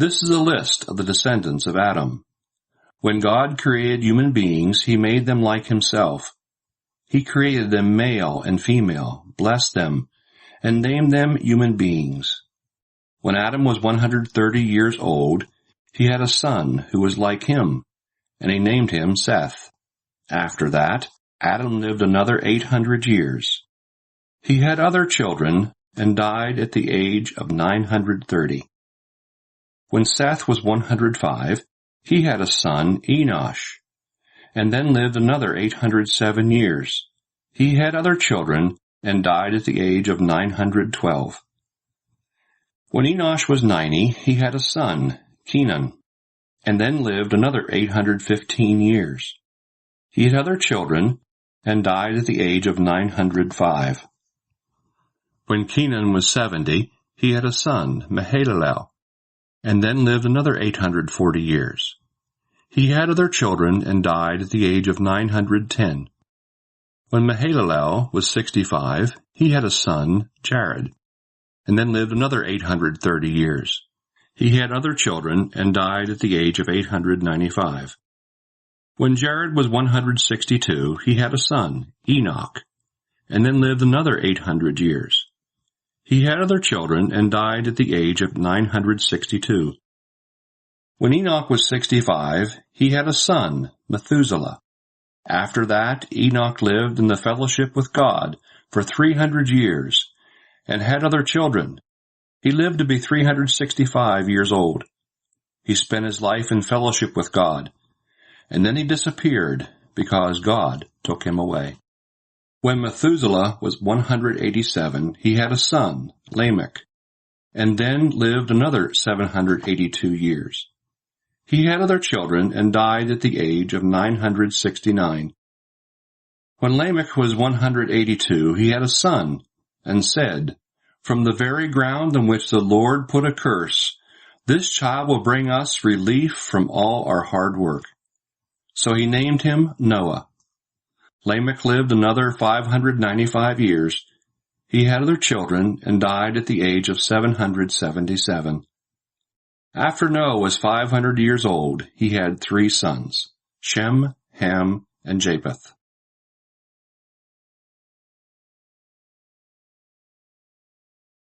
This is a list of the descendants of Adam. When God created human beings, he made them like himself. He created them male and female, blessed them, and named them human beings. When Adam was 130 years old, he had a son who was like him, and he named him Seth. After that, Adam lived another 800 years. He had other children and died at the age of 930. When Seth was 105, he had a son, Enosh, and then lived another 807 years. He had other children and died at the age of 912. When Enosh was 90, he had a son, Kenan, and then lived another 815 years. He had other children and died at the age of 905. When Kenan was 70, he had a son, Mahalalel, and then lived another 840 years. He had other children and died at the age of 910. When Mahalalel was 65, he had a son, Jared, and then lived another 830 years. He had other children and died at the age of 895. When Jared was 162, he had a son, Enoch, and then lived another 800 years. He had other children and died at the age of 962. When Enoch was 65, he had a son, Methuselah. After that, Enoch lived in the fellowship with God for 300 years and had other children. He lived to be 365 years old. He spent his life in fellowship with God, and then he disappeared because God took him away. When Methuselah was 187, he had a son, Lamech, and then lived another 782 years. He had other children and died at the age of 969. When Lamech was 182, he had a son, and said, "From the very ground on which the Lord put a curse, this child will bring us relief from all our hard work." So he named him Noah. Lamech lived another 595 years. He had other children and died at the age of 777. After Noah was 500 years old, he had 3 sons, Shem, Ham, and Japheth.